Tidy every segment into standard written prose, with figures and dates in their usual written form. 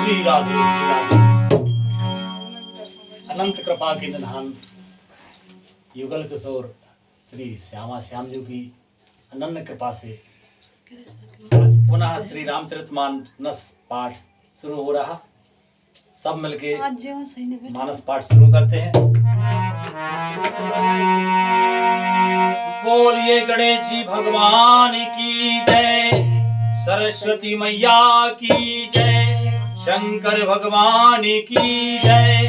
श्री राधे। अनंत कृपा के निधान युगल किशोर श्री श्यामा श्याम जी की अनन्य कृपा से आज पुनः श्री रामचरितमानस पाठ शुरू हो रहा। सब मिलके मानस पाठ शुरू करते हैं। बोलिए गणेश जी भगवान की जय, सरस्वती मैया की जय, शंकर भगवान की जय,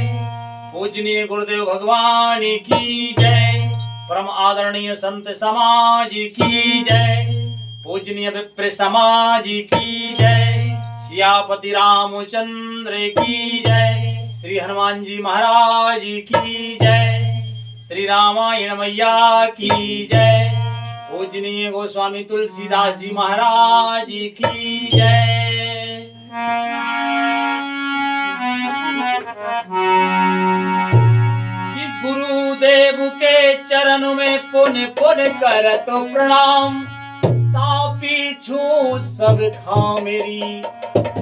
पूजनीय गुरुदेव भगवान की जय, परम आदरणीय संत समाज की जय, पूजनीय विप्र समाज की जय, सियापति रामचंद्र की जय, श्री हनुमान जी महाराज की जय, श्री रामायण मैया की जय, पूजनीय गोस्वामी तुलसीदास जी महाराज की जय। कि गुरुदेव के चरण में पुन पुन करत प्रणाम, तापी छू सब खां मेरी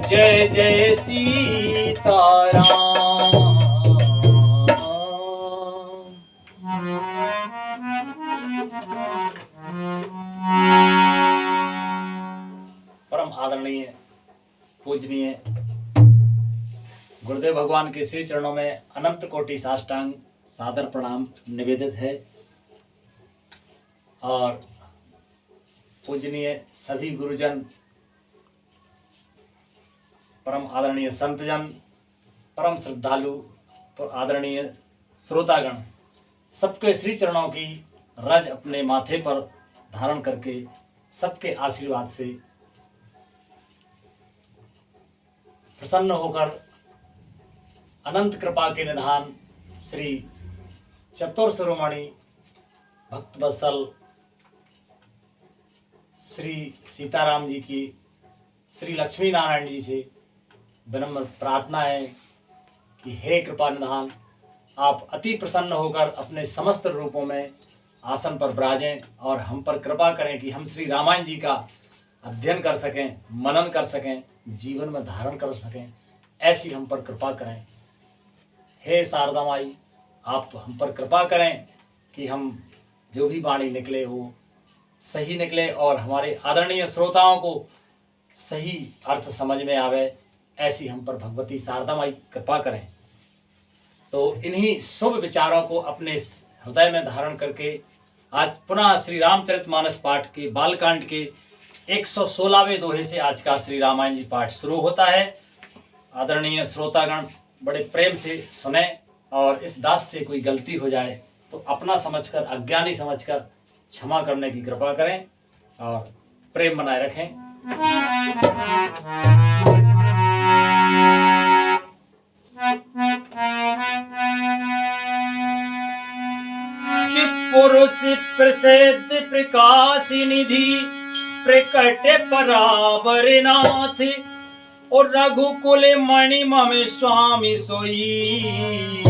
जय जय सीताराम। परम आदरणीय पूजनीय गुरुदेव भगवान के श्री चरणों में अनंत कोटि साष्टांग सादर प्रणाम निवेदित है और पूजनीय सभी गुरुजन, परम आदरणीय संतजन, परम श्रद्धालु और आदरणीय श्रोतागण, सबके श्री चरणों की रज अपने माथे पर धारण करके सबके आशीर्वाद से प्रसन्न होकर अनंत कृपा के निधान श्री चतुर्शिरोमणि भक्तवत्सल श्री सीताराम जी की श्री लक्ष्मी नारायण जी से विनम्र प्रार्थना है कि हे कृपा निधान, आप अति प्रसन्न होकर अपने समस्त रूपों में आसन पर विराजें और हम पर कृपा करें कि हम श्री रामायण जी का अध्ययन कर सकें, मनन कर सकें, जीवन में धारण कर सकें, ऐसी हम पर कृपा करें। हे शारदा माई, आप हम पर कृपा करें कि हम जो भी वाणी निकले वो सही निकले और हमारे आदरणीय श्रोताओं को सही अर्थ समझ में आवे, ऐसी हम पर भगवती शारदा माई कृपा करें। तो इन्हीं शुभ विचारों को अपने हृदय में धारण करके आज पुनः श्री रामचरितमानस पाठ के बालकांड के 116वें दोहे से आज का श्री रामायण जी पाठ शुरू होता है। आदरणीय श्रोतागण बड़े प्रेम से सुने और इस दास से कोई गलती हो जाए तो अपना समझकर, अज्ञानी समझकर क्षमा करने की कृपा करें और प्रेम बनाए रखें। कि पुरुष प्रसिद्ध प्रकाश निधि प्रकट पराबर नाथ, और रघुकुल मणि मम स्वामी सोई,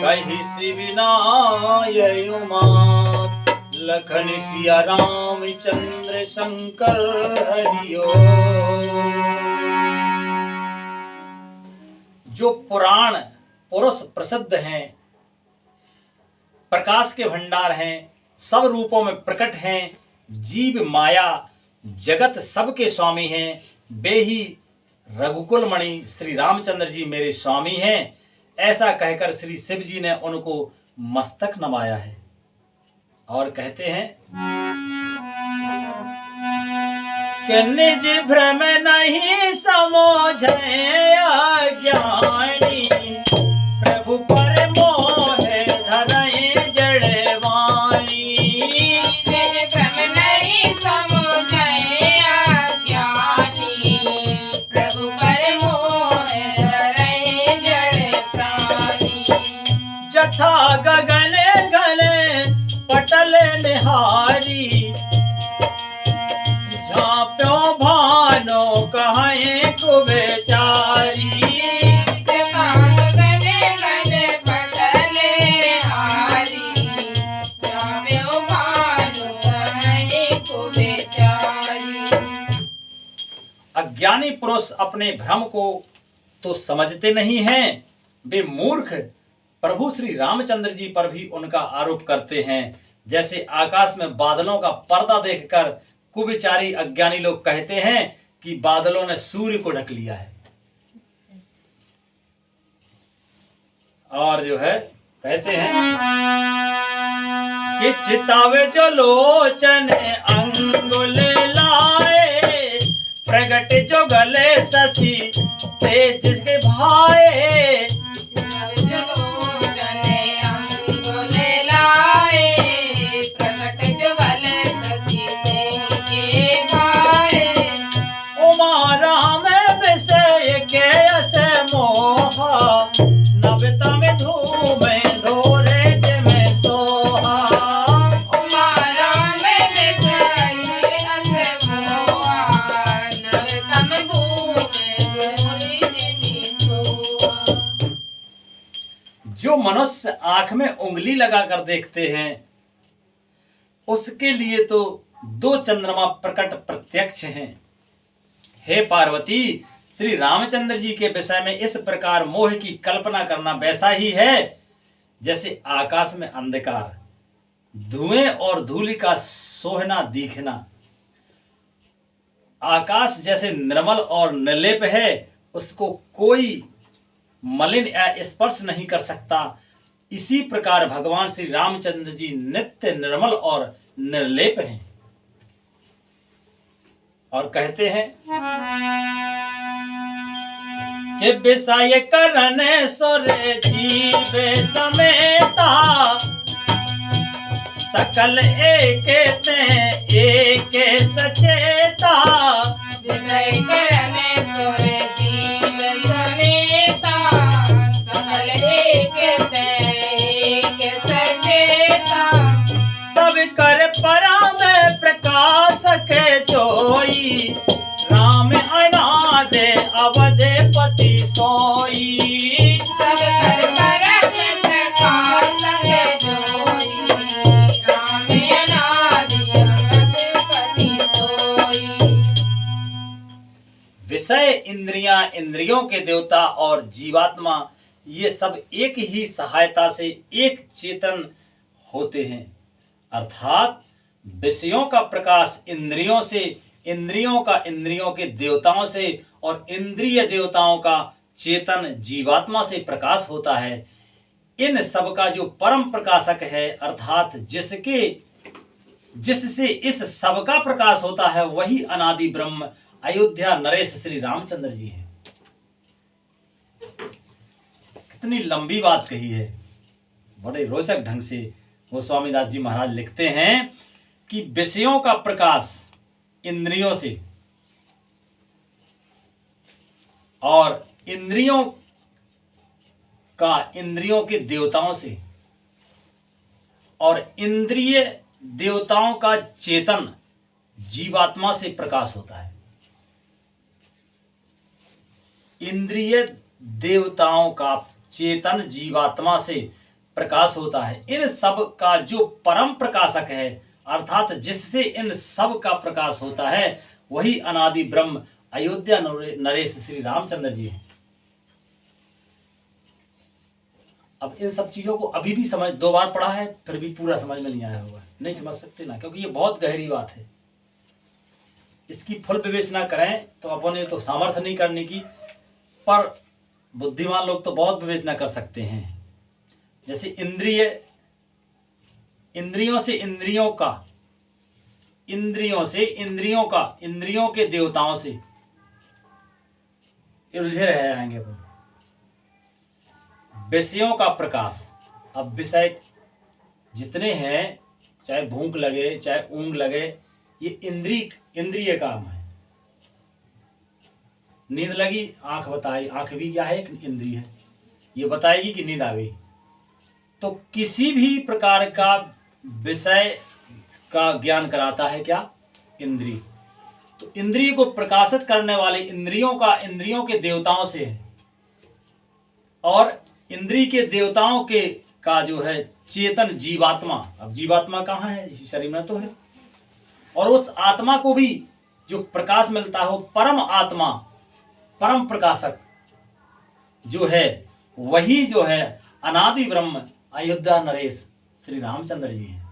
कहि सिविनाय उमात, लखन सिया रामचंद्र शंकर हरिओ। जो पुराण पुरुष प्रसिद्ध हैं, प्रकाश के भंडार हैं, सब रूपों में प्रकट हैं, जीव माया जगत सबके स्वामी हैं, वे ही रघुकुल मणि श्री रामचंद्र जी मेरे स्वामी हैं, ऐसा कहकर श्री शिव जी ने उनको मस्तक नवाया है और कहते हैं कि निज भ्रम नहीं समझे अज्ञानी, प्रभु पर मोह धरई जड़वाणी। निज भ्रम नहीं समझे अज्ञानी, प्रभु पर मोह धरई जड़ प्राणी। जथा गगन गले पटल निहारी, झांप्यों भानो कहें को बेचारी। ज्ञानी पुरुष अपने भ्रम को तो समझते नहीं हैं, वे मूर्ख प्रभु श्री रामचंद्र जी पर भी उनका आरोप करते हैं। जैसे आकाश में बादलों का पर्दा देखकर कुविचारी अज्ञानी लोग कहते हैं कि बादलों ने सूर्य को ढक लिया है। और जो है कहते हैं कि चितावे जो लोचन अंगुल लाए, प्रगट जो गले शशि तेज के भाए। उमा राम विषय के अस मोहा, नवता में धूम धोरे में सोहा। जो मनुष्य आंख में उंगली लगाकर देखते हैं, उसके लिए तो दो चंद्रमा प्रकट प्रत्यक्ष हैं। हे पार्वती, श्री रामचंद्र जी के विषय में इस प्रकार मोह की कल्पना करना वैसा ही है जैसे आकाश में अंधकार, धुएं और धूलि का सोहना दिखना। आकाश जैसे निर्मल और निर्लेप है, उसको कोई मलिन या स्पर्श नहीं कर सकता। इसी प्रकार भगवान श्री रामचंद्र जी नित्य निर्मल और निर्लेप हैं। और कहते हैं कि विषय करन सुर जीव समेता, सकल एक ते एक सचेता। विषय करन सुर जीव समेता, सकल एक ते एक सचेता। सब कर परम प्रकाशक जोई, राम अनादि अवधपति सोई। सब कर परम प्रकाशक जोई, राम अनादि अवधपति सोई। विषय, इंद्रियां, इंद्रियों के देवता और जीवात्मा, ये सब एक ही सहायता से एक चेतन होते हैं। अर्थात विषयों का प्रकाश इंद्रियों से, इंद्रियों का इंद्रियों के देवताओं से और इंद्रिय देवताओं का चेतन जीवात्मा से प्रकाश होता है। इन सब का जो परम प्रकाशक है, अर्थात जिससे इस सब का प्रकाश होता है, वही अनादि ब्रह्म अयोध्या नरेश श्री रामचंद्र जी हैं। कितनी लंबी बात कही है, बड़े रोचक ढंग से गोस्वामी दास जी महाराज लिखते हैं कि विषयों का प्रकाश इंद्रियों से और इंद्रियों का इंद्रियों के देवताओं से और इंद्रिय देवताओं का चेतन जीवात्मा से प्रकाश होता है। इंद्रिय देवताओं का चेतन जीवात्मा से प्रकाश होता है। इन सब का जो परम प्रकाशक है, अर्थात जिससे इन सब का प्रकाश होता है, वही अनादि ब्रह्म अयोध्या नरेश श्री रामचंद्र जी हैं। अब इन सब चीजों को अभी भी समझ, 2 बार पढ़ा है फिर भी पूरा समझ में नहीं आया होगा, नहीं समझ सकते ना, क्योंकि ये बहुत गहरी बात है। इसकी फुल विवेचना करें तो अपने तो सामर्थ्य नहीं करने की, पर बुद्धिमान लोग तो बहुत विवेचना कर सकते हैं। जैसे इंद्रियों से इंद्रियों का, इंद्रियों से इंद्रियों का, इंद्रियों के देवताओं से, ये उलझे रह जाएंगे अपन। विषयों का प्रकाश, अब विषय जितने हैं, चाहे भूख लगे चाहे ऊंघ लगे, ये इंद्रिय काम है। नींद लगी, आंख बताई, आंख भी क्या है, एक इंद्रिय है, ये बताएगी कि नींद आ गई। तो किसी भी प्रकार का विषय का ज्ञान कराता है क्या, इंद्रिय। तो इंद्रिय को प्रकाशित करने वाले इंद्रियों का इंद्रियों के देवताओं से है, और इंद्रिय के देवताओं के का जो है चेतन जीवात्मा, अब जीवात्मा कहाँ है, इसी शरीर में तो है, और उस आत्मा को भी जो प्रकाश मिलता है वो परम आत्मा, परम प्रकाशक जो है वही जो है अनादि ब्रह्म अयोध्या नरेश श्री रामचंद्र जी हैं।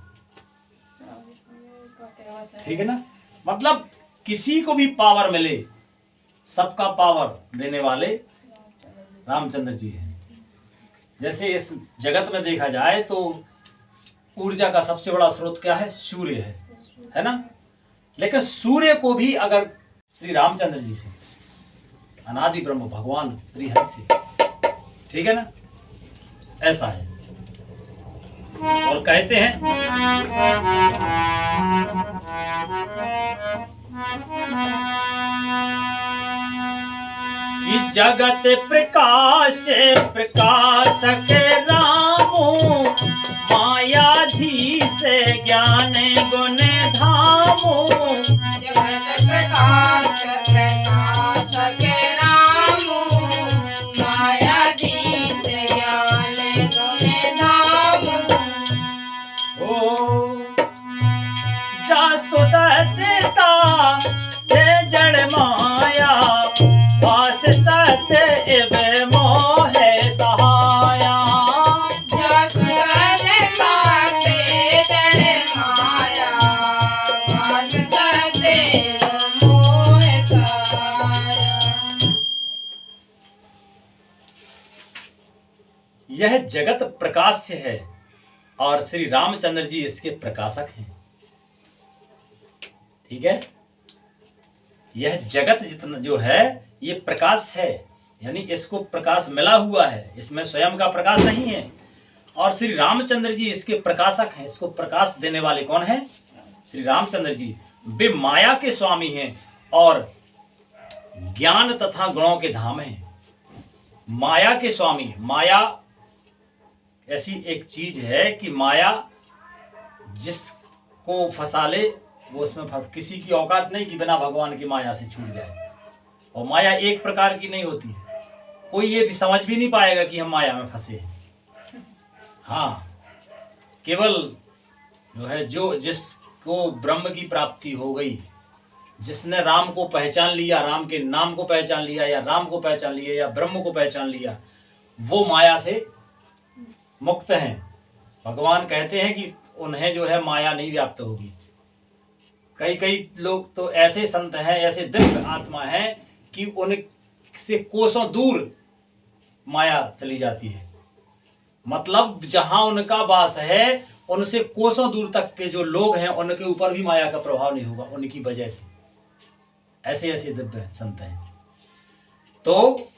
ठीक है ना। मतलब किसी को भी पावर मिले, सबका पावर देने वाले रामचंद्र जी हैं। जैसे इस जगत में देखा जाए तो ऊर्जा का सबसे बड़ा स्रोत क्या है? सूर्य है ना। लेकिन सूर्य को भी अगर श्री रामचंद्र जी से, अनादि ब्रह्म भगवान श्री हरि से, ठीक है ना, ऐसा है। और कहते हैं कि जगत प्रकाश प्रकाशक रामो, मायाधीश ज्ञान गुण धामो। जगत प्रकाश प्रकाशक रामो, मायाधीश ज्ञान गुण धामो। ओ जासु सत्यता ते जड़ माया, पास सत्य इव मोह सहाया। जासु सत्यता ते जड़ माया, पास सत्य इव मोह सहाया। यह जगत प्रकाश्य है और श्री रामचंद्र जी इसके प्रकाशक हैं। ठीक है। यह जगत जितना जो है ये प्रकाश है, यानी इसको प्रकाश मिला हुआ है, इसमें स्वयं का प्रकाश नहीं है। और श्री रामचंद्र जी इसके प्रकाशक हैं। इसको प्रकाश देने वाले कौन है? श्री रामचंद्र जी। वे माया के स्वामी हैं और ज्ञान तथा गुणों के धाम हैं। माया के स्वामी। माया ऐसी एक चीज है कि माया जिसको फंसा ले वो उसमें फंस, किसी की औकात नहीं कि बिना भगवान की माया से छूट जाए। और माया एक प्रकार की नहीं होती है, कोई ये भी समझ भी नहीं पाएगा कि हम माया में फंसे हैं। हाँ, केवल जो है जिसको ब्रह्म की प्राप्ति हो गई, जिसने राम को पहचान लिया, राम के नाम को पहचान लिया, या राम को पहचान लिया, या ब्रह्म को पहचान लिया, वो माया से मुक्त हैं। भगवान कहते हैं कि उन्हें जो है माया नहीं व्याप्त होगी। कई लोग तो ऐसे संत हैं, ऐसे दिव्य आत्मा हैं कि उनसे कोसों दूर माया चली जाती है। मतलब जहां उनका वास है उनसे कोसों दूर तक के जो लोग हैं उनके ऊपर भी माया का प्रभाव नहीं होगा उनकी वजह से। ऐसे ऐसे दिव्य संत हैं। तो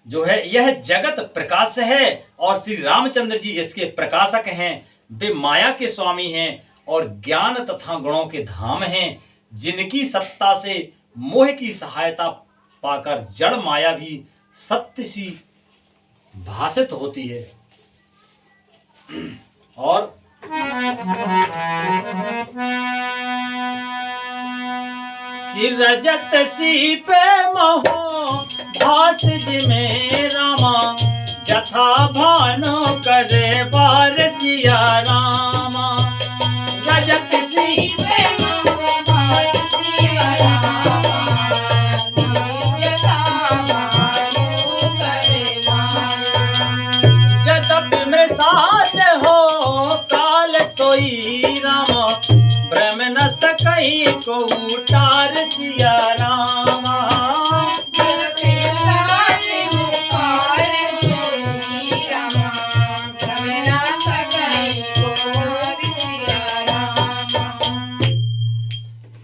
जो है यह जगत प्रकाश है और श्री रामचंद्र जी इसके प्रकाशक हैं। वे माया के स्वामी हैं और ज्ञान तथा गुणों के धाम हैं, जिनकी सत्ता से मोह की सहायता पाकर जड़ माया भी सत्य सी भासित होती है। और कि रजत सी पे महो भास जिमे रामा, जथा भानो करे बार सिया रामा। रजत सी पे महो भास सिया रामा, जथा भानो करे बार। जतप मृषाल हो काल सोई रामा, ब्रह्म न सकई को उतार सिया रामा।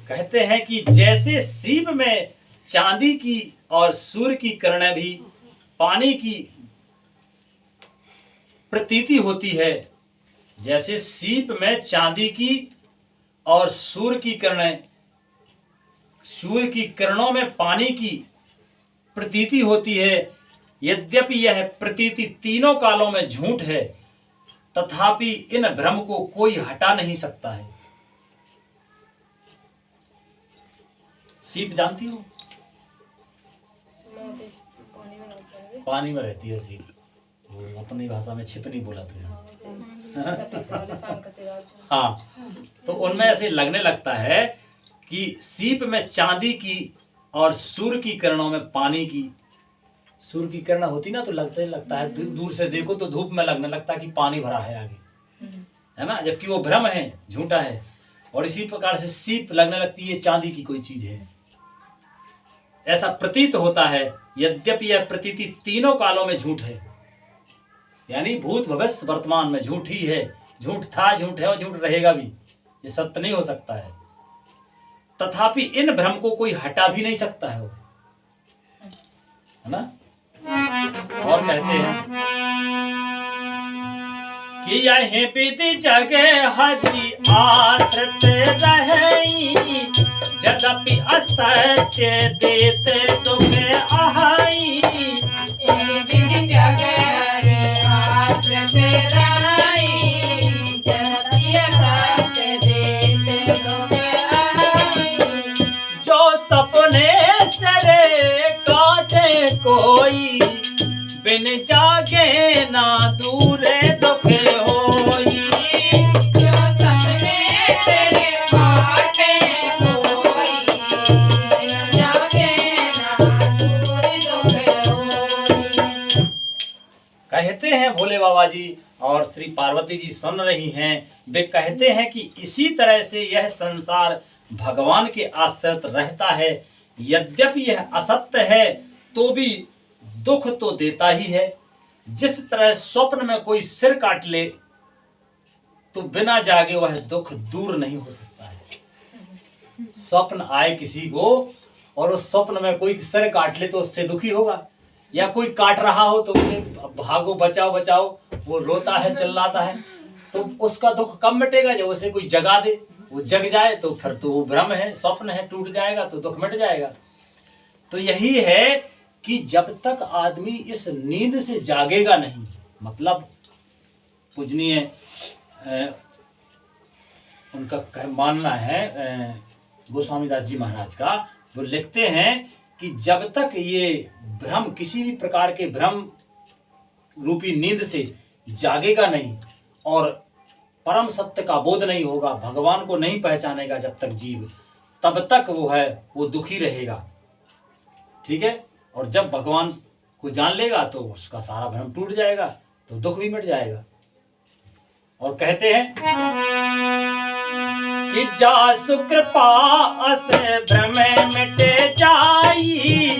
कहते हैं कि जैसे सीप में चांदी की और सूर्य की किरणें भी पानी की प्रतीति होती है, जैसे सीप में चांदी की और सूर्य की किरणों में पानी की प्रतीति होती है। यद्यपि यह प्रतीति तीनों कालों में झूठ है, तथापि इन भ्रम को कोई हटा नहीं सकता है। सीप जानती हो? पानी में रहती है सीप। वो अपनी भाषा में छिपनी बोलते हैं। हाँ, तो उनमें ऐसे लगने लगता है कि सीप में चांदी की और सूर्य की किरणों में पानी की। सूर्य की किरण होती ना तो लगता है दूर से देखो तो धूप में लगने लगता है कि पानी भरा है आगे, है ना, जबकि वो भ्रम है, झूठा है। और इसी प्रकार से सीप लगने लगती है चांदी की कोई चीज है, ऐसा प्रतीत होता है। यद्यपि यह प्रतीति तीनों कालों में झूठ है, यानी भूत भविष्य वर्तमान में झूठ ही है। झूठ था, झूठ है और झूठ रहेगा भी, ये सत्य नहीं हो सकता है। तथापि इन भ्रम को कोई हटा भी नहीं सकता है ना। और कहते हैं कि यही विधि जगह हरि आश्रित रही, यद्यपि असत्य देते तुम्हें आहाई। विधि जगह आश्रित रही, यद्यपि असत्य देते तुम्हें आहाई। जो सपने सरे काटे कोई, बिन जागे ना दूरे दुख होई। जो सपने तेरे काटे कोई, बिन जागे ना दूर दुख होई। कहते हैं भोले बाबा जी और श्री पार्वती जी सुन रही हैं, वे कहते हैं कि इसी तरह से यह संसार भगवान के आश्रित रहता है। यद्यपि यह असत्य है तो भी दुख तो देता ही है। जिस तरह स्वप्न में कोई सिर काट ले तो बिना जागे वह दुख दूर नहीं हो सकता है। स्वप्न आए किसी को और उस स्वप्न में कोई सिर काट ले तो उससे दुखी होगा, या कोई काट रहा हो तो उसे भागो बचाओ बचाओ, वो रोता है चिल्लाता है, तो उसका दुख कब मिटेगा? जब उसे कोई जगा दे, वो जग जाए तो फिर तो वो भ्रम है, स्वप्न है, टूट जाएगा तो दुख मिट जाएगा। तो यही है कि जब तक आदमी इस नींद से जागेगा नहीं, मतलब पूजनीय उनका मानना है गोस्वामी दास जी महाराज का, वो लिखते हैं कि जब तक ये भ्रम, किसी भी प्रकार के भ्रम रूपी नींद से जागेगा नहीं और परम सत्य का बोध नहीं होगा, भगवान को नहीं पहचानेगा जब तक जीव, तब तक वो दुखी रहेगा। ठीक है, और जब भगवान को जान लेगा तो उसका सारा भ्रम टूट जाएगा, तो दुख भी मिट जाएगा। और कहते हैं कि जासु कृपा अस भ्रम मिटे जाई,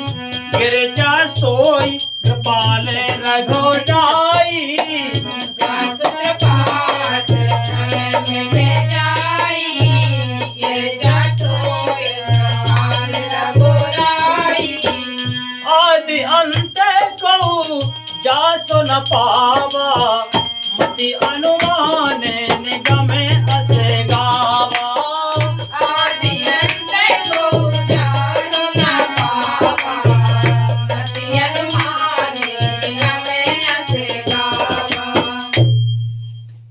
गिर जा सोई कृपाल रघो जाई। जासु कृपा से मिटे जाई, गिर जा सोई कृपाल रघुराई। आदि अंत को जासु न पावा, मति अनुमान निगम अस गावा। आदि अंत को जासु न पावा, मति अनुमान निगम अस गावा।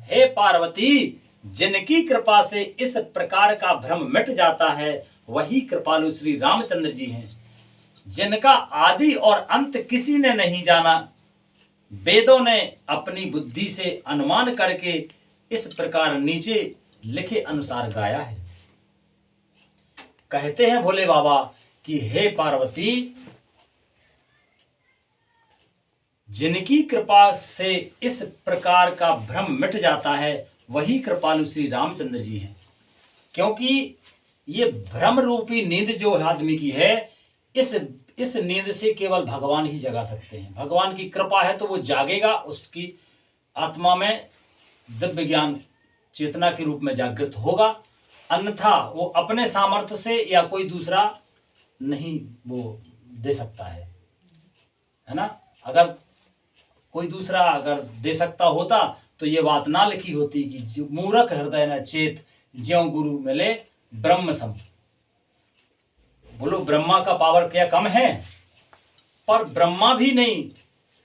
हे पार्वती, जिनकी कृपा से इस प्रकार का भ्रम मिट जाता है वही कृपालु श्री रामचंद्र जी हैं, जिनका आदि और अंत किसी ने नहीं जाना। वेदों ने अपनी बुद्धि से अनुमान करके इस प्रकार नीचे लिखे अनुसार गाया है। कहते हैं भोले बाबा कि हे पार्वती, जिनकी कृपा से इस प्रकार का भ्रम मिट जाता है वही कृपालु श्री रामचंद्र जी हैं। क्योंकि ये भ्रम रूपी नींद जो आदमी की है, इस नींद से केवल भगवान ही जगा सकते हैं। भगवान की कृपा है तो वो जागेगा, उसकी आत्मा में दिव्य ज्ञान चेतना के रूप में जागृत होगा, अन्यथा वो अपने सामर्थ्य से या कोई दूसरा नहीं वो दे सकता है ना। अगर कोई दूसरा अगर दे सकता होता तो ये बात ना लिखी होती कि जो मूर्ख हृदय न चेत, ज्यों गुरु मिले ब्रह्म सम। बोलो, ब्रह्मा का पावर क्या कम है? पर ब्रह्मा भी नहीं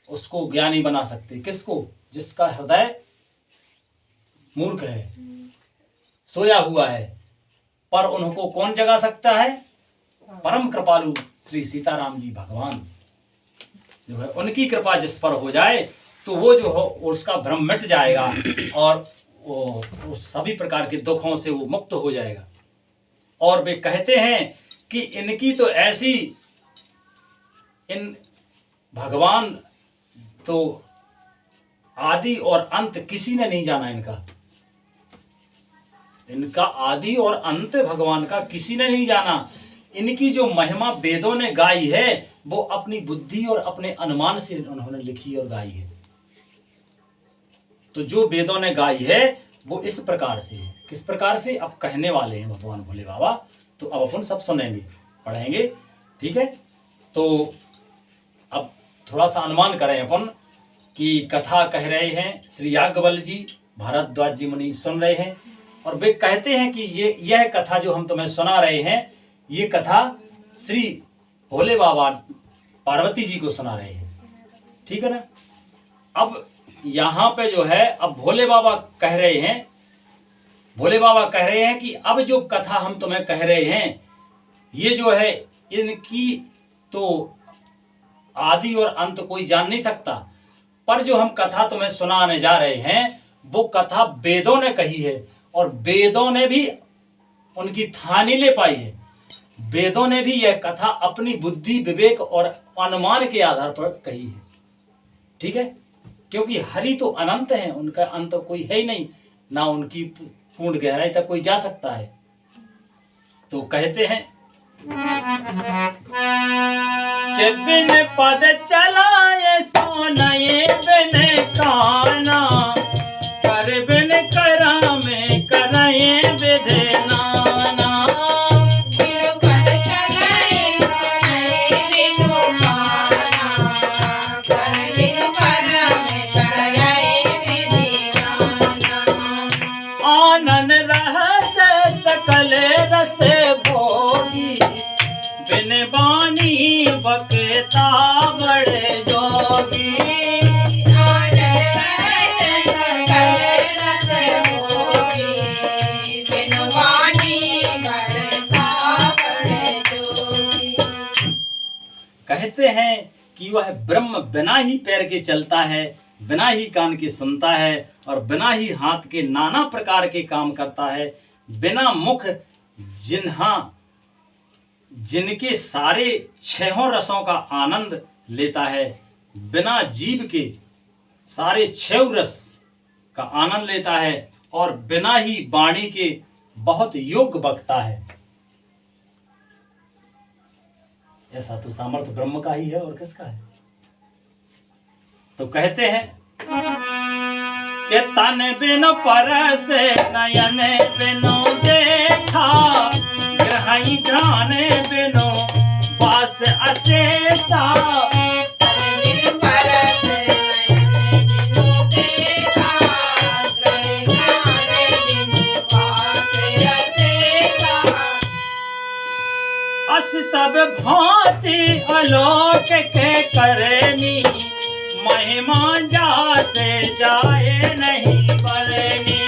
उसको ज्ञानी बना सकते। किसको? जिसका हृदय मूर्ख है, सोया हुआ है। पर उनको कौन जगा सकता है? परम कृपालु श्री सीताराम जी भगवान जो है, उनकी कृपा जिस पर हो जाए तो वो जो हो उसका भ्रम मिट जाएगा और वो सभी प्रकार के दुखों से वो मुक्त हो जाएगा। और वे कहते हैं कि इनकी तो ऐसी, इन भगवान तो आदि और अंत किसी ने नहीं जाना, इनका आदि और अंत भगवान का किसी ने नहीं जाना। इनकी जो महिमा वेदों ने गाई है वो अपनी बुद्धि और अपने अनुमान से उन्होंने लिखी और गाई है। तो जो वेदों ने गाई है वो इस प्रकार से है। किस प्रकार से अब कहने वाले हैं भगवान भोले बाबा, तो अब अपन सब सुनेंगे, पढ़ेंगे, ठीक है। तो अब थोड़ा सा अनुमान करें अपन कि कथा कह रहे हैं श्री याज्ञवल्क्य जी, भारद्वाज जी मुनि सुन रहे हैं, और वे कहते हैं कि यह कथा जो हम तुम्हें सुना रहे हैं, ये कथा श्री भोले बाबा पार्वती जी को सुना रहे हैं, ठीक है ना। अब यहाँ पे जो है, अब भोले बाबा कह रहे हैं कि अब जो कथा हम तुम्हें कह रहे हैं, ये जो है इनकी तो आदि और अंत कोई जान नहीं सकता, पर जो हम कथा तुम्हें सुनाने जा रहे हैं वो कथा वेदों ने कही है, और वेदों ने भी उनकी थानी ले पाई है। वेदों ने भी यह कथा अपनी बुद्धि, विवेक और अनुमान के आधार पर कही है, ठीक है। क्योंकि हरि तो अनंत है, उनका अंत कोई है ही नहीं, ना उनकी पूर्ण गहराई तक कोई जा सकता है। तो कहते हैं कि बिन पद चलाए सोनाए बिन काना, कर बिन करा में कराए विधे नाना। पद चलाए सोनाए बिनु काना, कर बिनु करा में कराए विधि नाना। आनन रहत सकल रस भोगी, बिन बानी बकता बड़े जोगी। कहते हैं कि वह ब्रह्म बिना ही पैर के चलता है, बिना ही कान के सुनता है, और बिना ही हाथ के नाना प्रकार के काम करता है, बिना मुख जिनके सारे छहों रसों का आनंद लेता है, बिना जीभ के सारे छह रस का आनंद लेता है, और बिना ही वाणी के बहुत योग्य बकता है। ऐसा तो सामर्थ्य ब्रह्म का ही है, और किसका है। तो कहते हैं कि तन बिनु परस नयन बिनु देखा, ग्रहई ध्यान बिनु वास अशेषा। अस सब भांति आलोक के करनी, महिमा जाते जाए नहीं बरनी।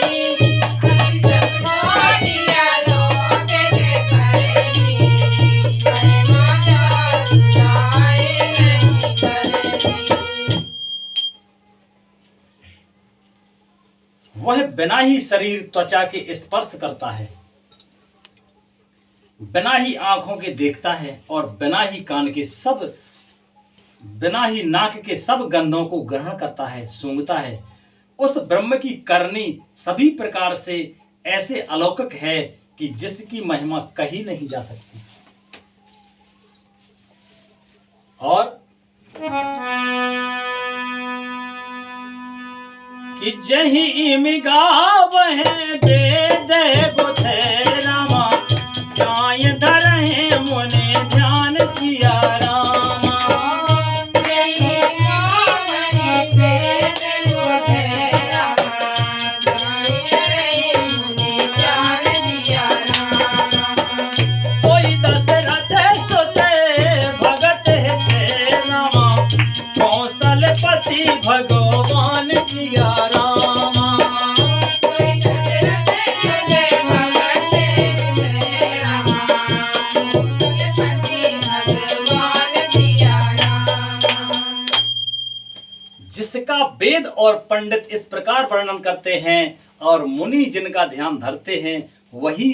वह बिना ही शरीर त्वचा के स्पर्श करता है, बिना ही आंखों के देखता है, और बिना ही नाक के सब गंधों को ग्रहण करता है, सूंघता है। उस ब्रह्म की करनी सभी प्रकार से ऐसे अलौकिक है कि जिसकी महिमा कही नहीं जा सकती। और कि जही मिगावह वेद बुधे रामा, जाय धरहे मुनि ध्यान सिया रामा। सोई दशरथ सुते भगत हे रामा, कौशलपति भगवान सिया रामा। जिसका वेद और पंडित इस प्रकार वर्णन करते हैं और मुनि जिनका ध्यान धरते हैं, वही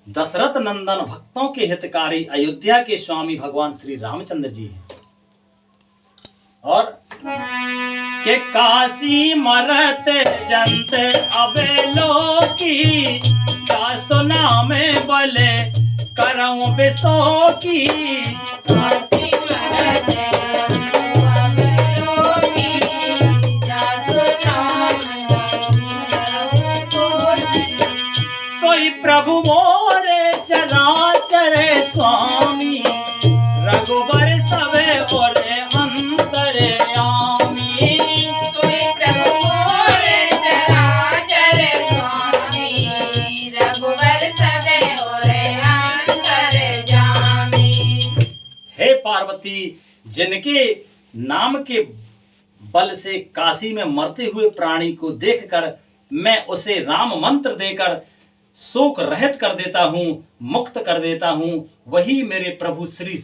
दशरथ नंदन भक्तों के हितकारी अयोध्या के स्वामी भगवान श्री रामचंद्र जी हैं। और के काशी मरत जंत अबे लोकी, क्या सुना में बोले करऊं बेसो की। काशी मरत सोई प्रभु मोरे चराचर स्वामी, रघुबर सबे ओरे अंतर्यामी। सोई प्रभु मोरे चराचर स्वामी, रघुबर सबे ओरे अंतर्यामी। हे पार्वती, जिनके नाम के बल से काशी में मरते हुए प्राणी को देखकर मैं उसे राम मंत्र देकर शोक रहित कर देता हूँ, मुक्त कर देता हूँ, वही मेरे प्रभु श्री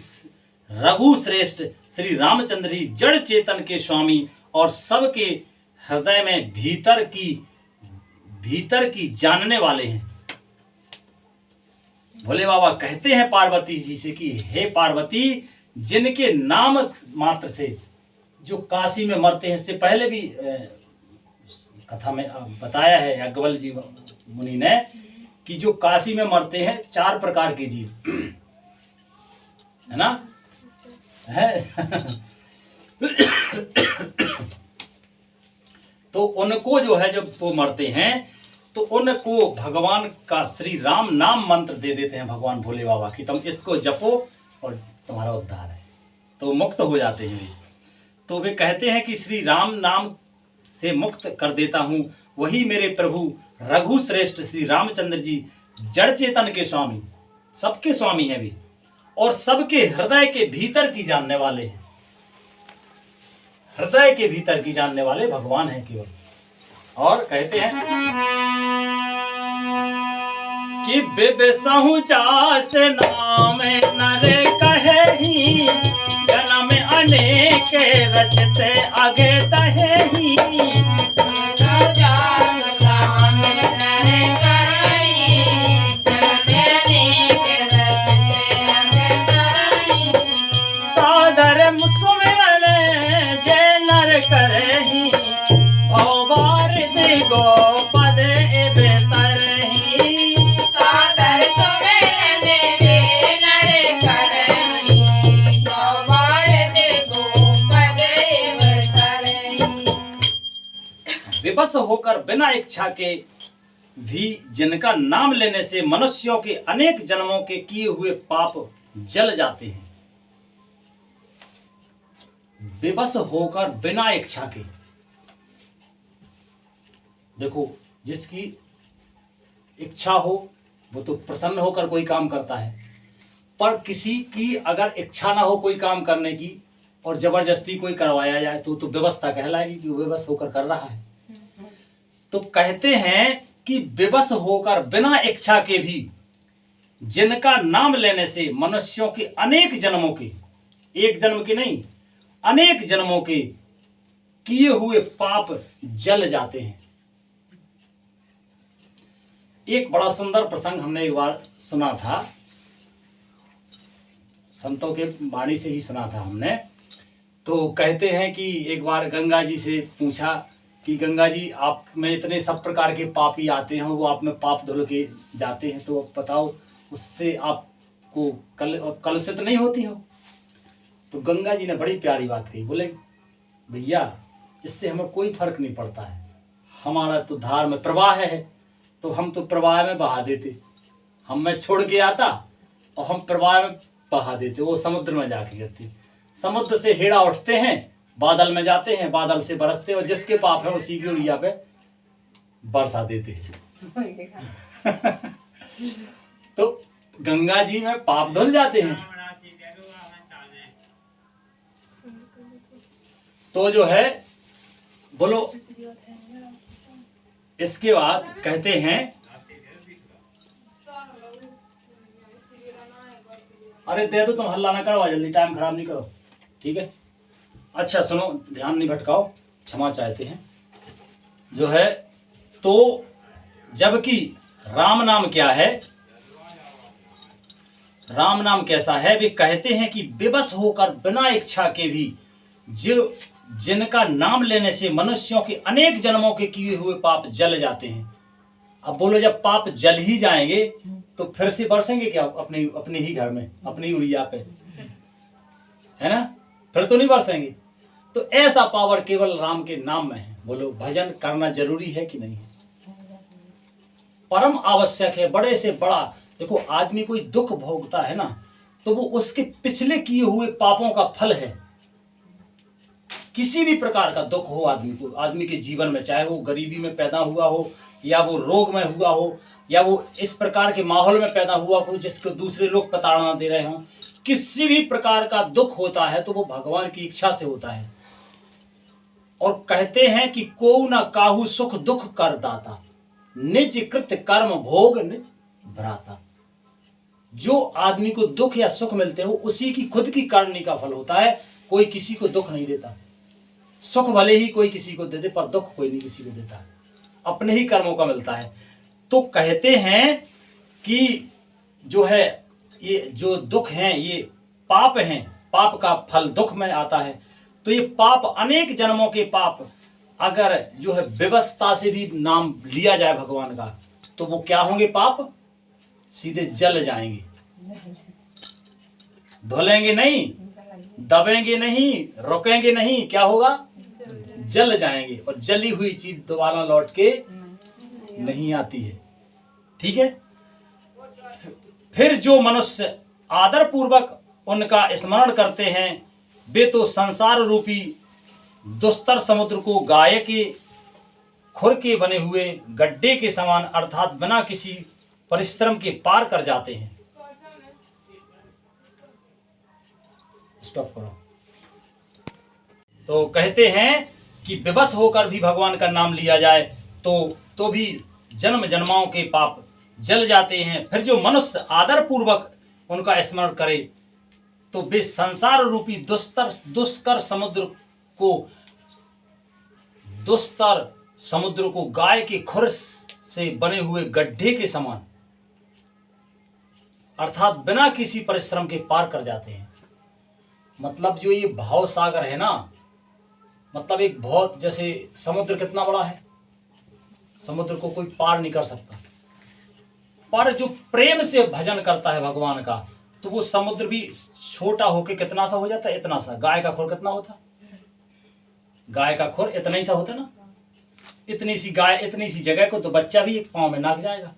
रघु श्रेष्ठ श्री रामचंद्र जी जड़ चेतन के स्वामी और सबके हृदय में भीतर की जानने वाले हैं। भोले बाबा कहते हैं पार्वती जी से कि हे पार्वती, जिनके नाम मात्र से जो काशी में मरते हैं, इससे पहले भी कथा में बताया है अग्गवल जी मुनि ने कि जो काशी में मरते हैं 4 प्रकार के जीव, है ना, है तो उनको जो है जब वो मरते हैं तो उनको भगवान का श्री राम नाम मंत्र दे देते हैं भगवान भोले बाबा कि तुम इसको जपो और तुम्हारा उद्धार है, तो मुक्त हो जाते हैं। तो वे कहते हैं कि श्री राम नाम से मुक्त कर देता हूँ, वही मेरे प्रभु रघु श्रेष्ठ श्री रामचंद्र जी जड़ चेतन के स्वामी, सबके स्वामी हैं भी, और सबके हृदय के भीतर की जानने वाले हैं। हृदय के भीतर की जानने वाले भगवान हैं केवल। और कहते हैं कि बिबसहु जास नाम नर कहेहि, जन्म अनेक रचते आगे तहेहि। सादर मुसुमिरन जय नर करहि, भवबार दिगो पद एबे तरहि। सादर सुमिरन जय नर करहि, भवबार दिगो पद एबे तरहि। विवश होकर बिना इच्छा के भी जिनका नाम लेने से मनुष्यों के अनेक जन्मों के किए हुए पाप जल जाते हैं। विवश होकर बिना इच्छा के, देखो जिसकी इच्छा हो वो तो प्रसन्न होकर कोई काम करता है, पर किसी की अगर इच्छा ना हो कोई काम करने की और जबरदस्ती कोई करवाया जाए तो व्यवस्था कहलाएगी कि वो विवश होकर कर रहा है। तो कहते हैं कि विवश होकर बिना इच्छा के भी जिनका नाम लेने से मनुष्यों के अनेक जन्मों के, एक जन्म के नहीं अनेक जन्मों के किए हुए पाप जल जाते हैं। एक बड़ा सुंदर प्रसंग हमने एक बार सुना था, संतों के वाणी से ही सुना था हमने। तो कहते हैं कि एक बार गंगा जी से पूछा कि गंगा जी आप में इतने सब प्रकार के पापी आते हैं, वो आप में पाप धुल के जाते हैं, तो बताओ उससे आपको कलुषित नहीं होती हो? तो गंगा जी ने बड़ी प्यारी बात कही, बोले भैया इससे हमें कोई फर्क नहीं पड़ता है, हमारा तो धार में प्रवाह है, तो हम तो प्रवाह में बहा देते, हम में छोड़ के आता और हम प्रवाह में बहा देते, वो समुद्र में जाके गिरते। समुद्र से हेड़ा उठते हैं, बादल में जाते हैं, बादल से बरसते और जिसके पाप है उसी की उड़िया पे बरसा देते हैं। तो गंगा जी में पाप धुल जाते हैं। तो जो है बोलो, इसके बाद कहते हैं, अरे दे दो, तुम हल्ला ना करो, जल्दी टाइम खराब नहीं करो, ठीक है। अच्छा सुनो, ध्यान नहीं भटकाओ, क्षमा चाहते हैं। जो है तो जबकि राम नाम क्या है, राम नाम कैसा है? वे कहते हैं कि विवश होकर बिना इच्छा के भी जो जिनका नाम लेने से मनुष्यों के अनेक जन्मों के किए हुए पाप जल जाते हैं। अब बोलो, जब पाप जल ही जाएंगे तो फिर से बरसेंगे क्या अपने अपने ही घर में, अपनी उड़िया पे, है ना? फिर तो नहीं बरसेंगे। तो ऐसा पावर केवल राम के नाम में है। बोलो, भजन करना जरूरी है कि नहीं? परम आवश्यक है। बड़े से बड़ा देखो, आदमी कोई दुख भोगता है ना, तो वो उसके पिछले किए हुए पापों का फल है। किसी भी प्रकार का दुख हो आदमी को, आदमी के जीवन में, चाहे वो गरीबी में पैदा हुआ हो, या वो रोग में हुआ हो, या वो इस प्रकार के माहौल में पैदा हुआ हो जिसको दूसरे लोग प्रताड़ना दे रहे हों, किसी भी प्रकार का दुख होता है तो वो भगवान की इच्छा से होता है। और कहते हैं कि को न काहू सुख दुख कर दाता, निज कृत कर्म भोग निज भ्राता। जो आदमी को दुख या सुख मिलते हो उसी की खुद की करनी का फल होता है। कोई किसी को दुख नहीं देता। सुख भले ही कोई किसी को दे दे, पर दुख कोई नहीं किसी को देता है, अपने ही कर्मों का मिलता है। तो कहते हैं कि जो है ये जो दुख हैं ये पाप हैं, पाप का फल दुख में आता है। तो ये पाप, अनेक जन्मों के पाप अगर जो है व्यवस्था से भी नाम लिया जाए भगवान का, तो वो क्या होंगे? पाप सीधे जल जाएंगे। धुलेंगे नहीं, दबेंगे नहीं, रुकेंगे नहीं, क्या होगा? जल जाएंगे। और जली हुई चीज दोबारा लौट के नहीं आती है। ठीक है? फिर जो मनुष्य आदर पूर्वक उनका स्मरण करते हैं, वे तो संसार रूपी दुस्तर समुद्र को गाय के खुर के बने हुए गड्ढे के समान, अर्थात बिना किसी परिश्रम के पार कर जाते हैं। स्टॉप करो। तो कहते हैं कि विवश होकर भी भगवान का नाम लिया जाए तो भी जन्म जन्माओं के पाप जल जाते हैं। फिर जो मनुष्य आदर पूर्वक उनका स्मरण करे तो वे संसार रूपी दुष्कर समुद्र को गाय के खुर से बने हुए गड्ढे के समान, अर्थात बिना किसी परिश्रम के पार कर जाते हैं। मतलब जो ये भाव सागर है ना, मतलब एक बहुत, जैसे समुद्र कितना बड़ा है, समुद्र को कोई पार नहीं कर सकता, पर जो प्रेम से भजन करता है भगवान का, तो वो समुद्र भी छोटा होके कितना सा हो जाता है? इतना सा। गाय का खुर कितना होता? गाय का खुर इतना ही सा होता ना। इतनी सी गाय, इतनी सी जगह को तो बच्चा भी एक पांव में नाक जाएगा।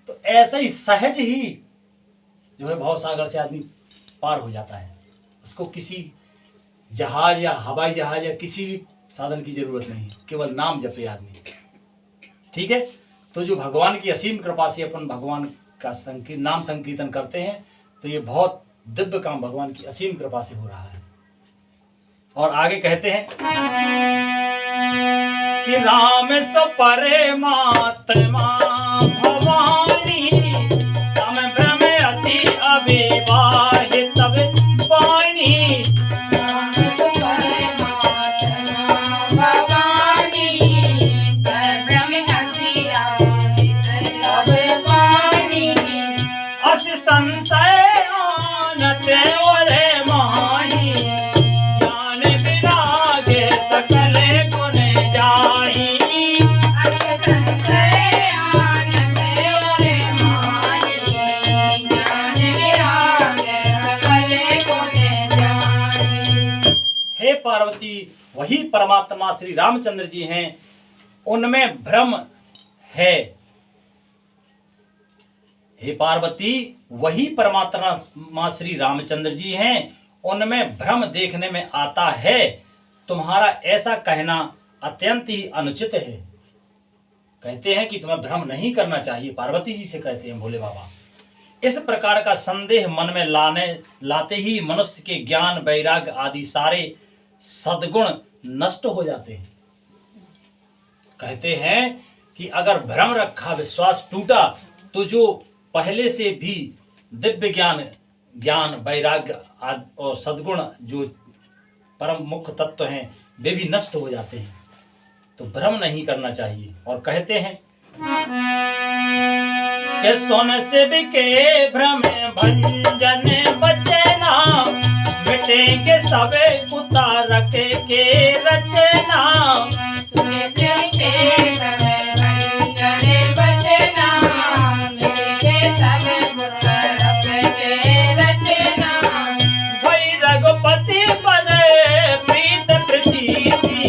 तो ऐसा ही सहज ही जो है भाव सागर से आदमी पार हो जाता है। उसको किसी जहाज या हवाई जहाज या किसी भी साधन की जरूरत नहीं है, केवल नाम जपे आदमी। ठीक है? तो जो भगवान की असीम कृपा से अपन भगवान का नाम संकीर्तन करते हैं, तो ये बहुत दिव्य काम भगवान की असीम कृपा से हो रहा है। और आगे कहते हैं कि राम सपरे मात्मा भवानी, तम भ्रम अति अविवाहित वाणी। संशय आनते ओरे माही, ज्ञान विरागे सकल गुण जाही। संशय आनते ओरे माही, ज्ञान विरागे सकल गुण जाही। हे पार्वती, वही परमात्मा श्री रामचंद्र जी हैं, उनमें भ्रम है। हे पार्वती, वही परमात्मा श्री रामचंद्र जी हैं, उनमें भ्रम देखने में आता है। तुम्हारा ऐसा कहना अत्यंत ही अनुचित है। कहते हैं कि तुम्हें भ्रम नहीं करना चाहिए। पार्वती जी से कहते हैं भोले बाबा। इस प्रकार का संदेह मन में लाते ही मनुष्य के ज्ञान, वैराग्य आदि सारे सद्गुण नष्ट हो जाते हैं। कहते हैं कि अगर भ्रम रखा, विश्वास टूटा, तो जो पहले से भी दिव्य ज्ञान वैराग्य और सद्गुण जो परम मुख्य तत्व हैं, वे भी नष्ट हो जाते हैं। तो भ्रम नहीं करना चाहिए। और कहते हैं के सुन शिव के भ्रम भंजन बचना, मिटेंगे सबे उतारक के रचना। सुन शिव के भ्रम भंजन बचना, मिटेंगे सबे उतारक के रचना। भई रघुपति पद प्रीत प्रतीति,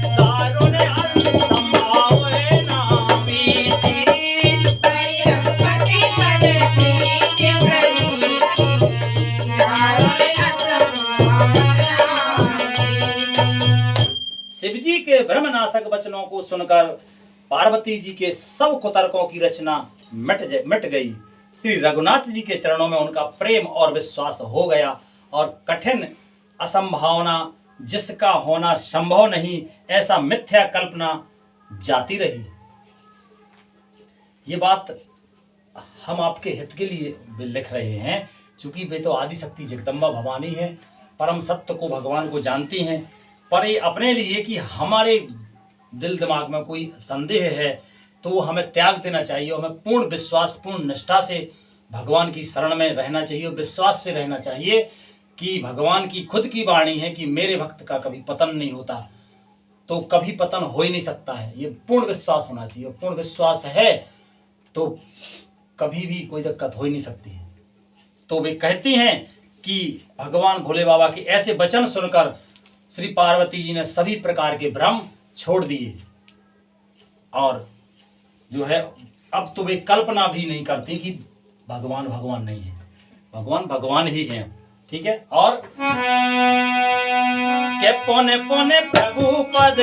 दारुण अंत संभावे ना बीती। भई रघुपति पद प्रीत प्रतीति, दारुण अंत संभावे ना बीती। शिव जी के भ्रमनाशक वचनों को सुनकर पार्वती जी के सब कुतर्कों की रचना मिट गई। श्री रघुनाथ जी के चरणों में उनका प्रेम और विश्वास हो गया और कठिन असंभावना जिसका होना संभव नहीं, ऐसा मिथ्या कल्पना जाती रही। ये बात हम आपके हित के लिए लिख रहे हैं, क्योंकि वे तो आदि शक्ति जगदम्बा भवानी है, परम सत्य को भगवान को जानती हैं। पर ये अपने लिए कि हमारे दिल दिमाग में कोई संदेह है तो वो हमें त्याग देना चाहिए, हमें पूर्ण विश्वास पूर्ण निष्ठा से भगवान की शरण में रहना चाहिए, विश्वास से रहना चाहिए कि भगवान की खुद की वाणी है कि मेरे भक्त का कभी पतन नहीं होता, तो कभी पतन हो ही नहीं सकता है। ये पूर्ण विश्वास होना चाहिए, पूर्ण विश्वास है तो कभी भी कोई दिक्कत हो ही नहीं सकती है। तो वे कहती हैं कि भगवान भोले बाबा के ऐसे वचन सुनकर श्री पार्वती जी ने सभी प्रकार के भ्रम छोड़ दिए और जो है अब तो वे कल्पना भी नहीं करती कि भगवान भगवान नहीं है, भगवान भगवान ही है। ठीक है। और के पोने पोने प्रभु पद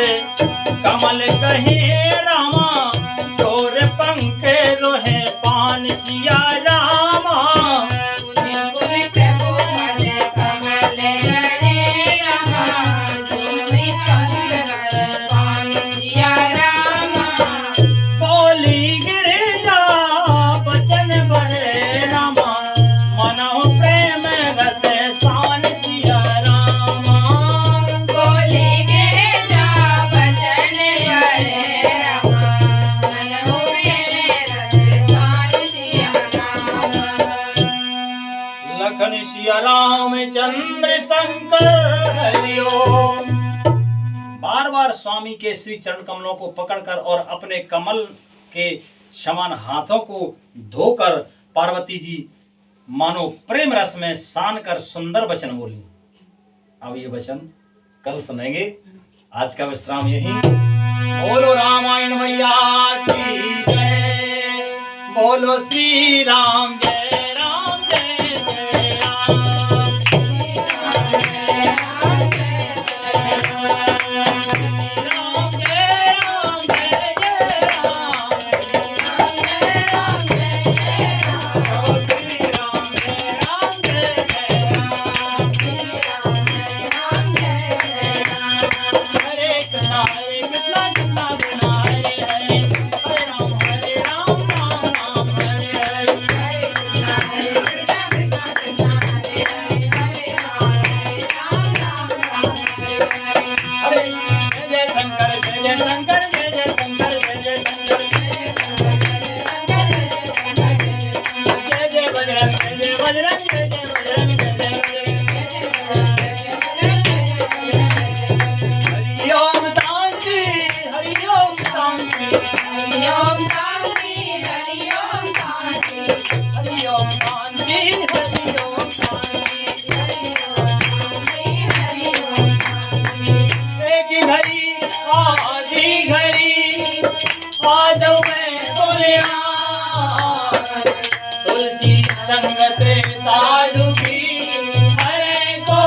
कमल कहे रामा, चोर पंख रोहे पान सिया रामा। रामचंद्र शंकर हरिओम। बार बार स्वामी के श्री चरण कमलों को पकड़कर और अपने कमल के समान हाथों को धोकर पार्वती जी मानो प्रेम रस में सान कर सुंदर वचन बोली। अब ये वचन कल सुनेंगे, आज का विश्राम यही। बोलो रामायण मैया की जय, बोलो श्री राम जय राम जय जय राम। तुलसी संगत साधु की हरे को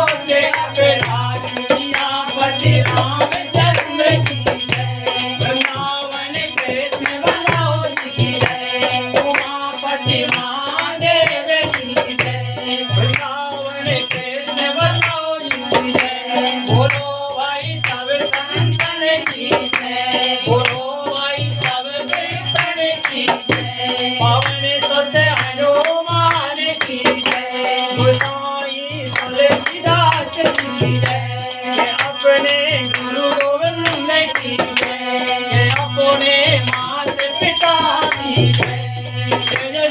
रामपति रामचंद्र की जय, वृंदावन कृष्ण बलराम की जय, उमापति महादेव की जय, वृंदावन कृष्ण बलराम की जय। बोलो भाई सब संतन की जय, बोलो भाई सब संतन की जय, पावन सुत हनुमान की जय, गोसाई तुलसीदास की जय, अपने गुरु गोविंद की जय, अपने माता पिता की जय।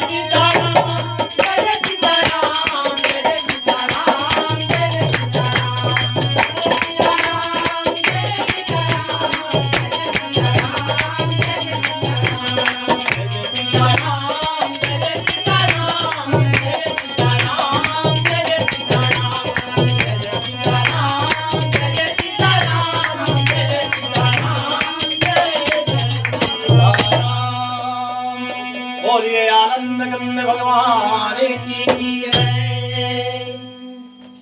बोलिए आनंद कंद भगवान की जय।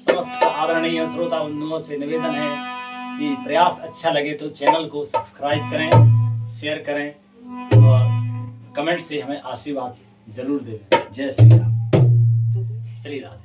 समस्त आदरणीय श्रोता बंधुओं से निवेदन है कि प्रयास अच्छा लगे तो चैनल को सब्सक्राइब करें, शेयर करें और कमेंट से हमें आशीर्वाद जरूर दें। जय श्री राम, श्री राम।